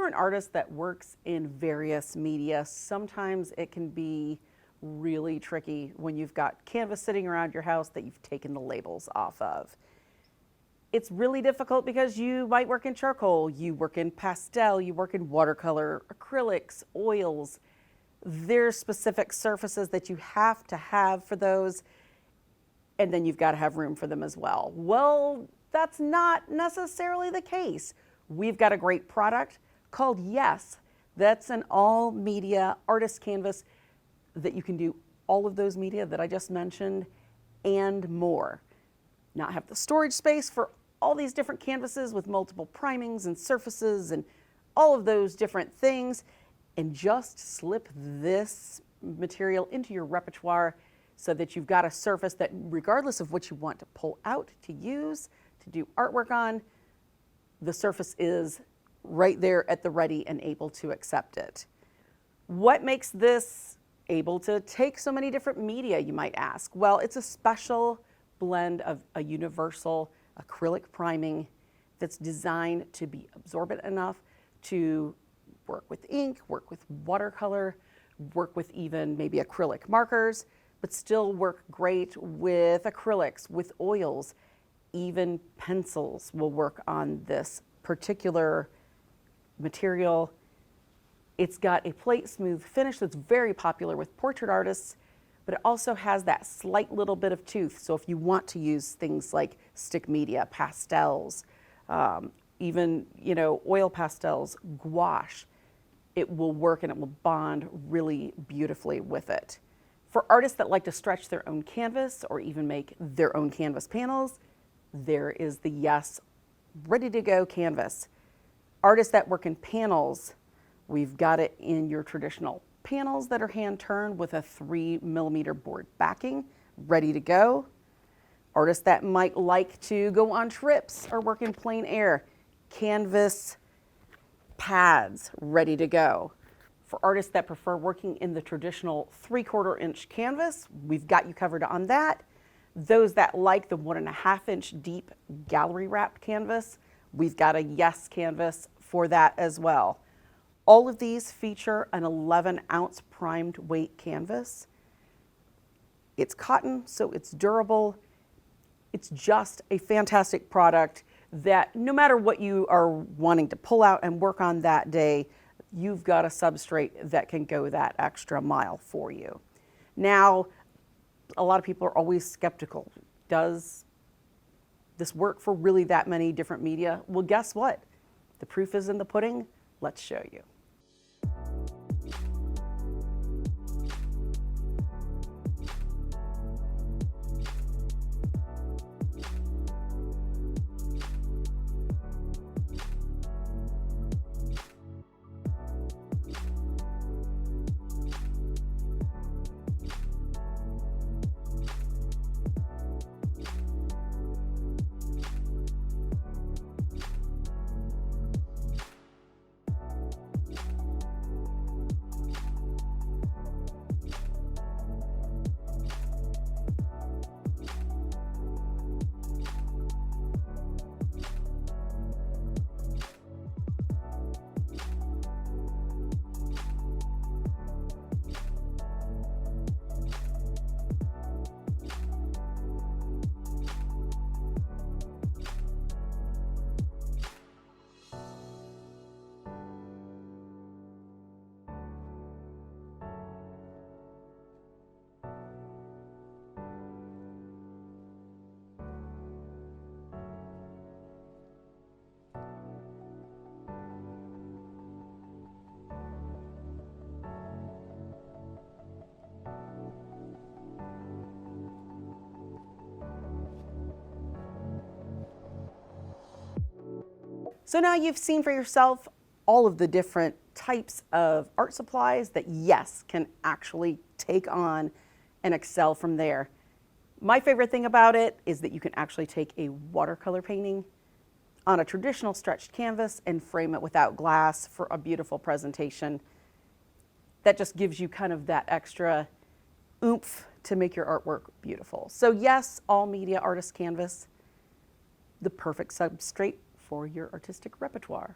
an artist that works in various media, sometimes it can be really tricky when you've got canvas sitting around your house that you've taken the labels off of. It's really difficult because you might work in charcoal, you work in pastel, you work in watercolor, acrylics, oils. There's specific surfaces that you have to have for those, and then you've got to have room for them as well. Well, that's not necessarily the case. We've got a great product called Yes. That's an all media artist canvas that you can do all of those media that I just mentioned and more. Not have the storage space for all these different canvases with multiple primings and surfaces and all of those different things, and just slip this material into your repertoire so that you've got a surface that, regardless of what you want to pull out to use, to do artwork on, the surface is right there at the ready and able to accept it. What makes this able to take so many different media, you might ask? Well, it's a special blend of a universal acrylic priming that's designed to be absorbent enough to work with ink, work with watercolor, work with even maybe acrylic markers, but still work great with acrylics, with oils. Even pencils will work on this particular material. It's got a plate smooth finish that's very popular with portrait artists, but it also has that slight little bit of tooth. So if you want to use things like stick media, pastels, even oil pastels, gouache, it will work and it will bond really beautifully with it. For artists that like to stretch their own canvas or even make their own canvas panels, there is the Yes ready to go canvas. Artists that work in panels, we've got it in your traditional panels that are hand turned with a 3mm board backing, ready to go. Artists that might like to go on trips or work in plein air, canvas pads ready to go. For artists that prefer working in the traditional 3/4 inch canvas, we've got you covered on that. Those that like the 1.5 inch deep gallery wrapped canvas, we've got a Yes canvas for that as well. All of these feature an 11-ounce primed weight canvas. It's cotton, so it's durable. It's just a fantastic product that no matter what you are wanting to pull out and work on that day, you've got a substrate that can go that extra mile for you. Now, a lot of people are always skeptical. Does this work for really that many different media? Well, guess what? The proof is in the pudding. Let's show you. So now you've seen for yourself all of the different types of art supplies that, yes, can actually take on and excel from there. My favorite thing about it is that you can actually take a watercolor painting on a traditional stretched canvas and frame it without glass for a beautiful presentation. That just gives you kind of that extra oomph to make your artwork beautiful. So yes, all media artist canvas, the perfect substrate for your artistic repertoire.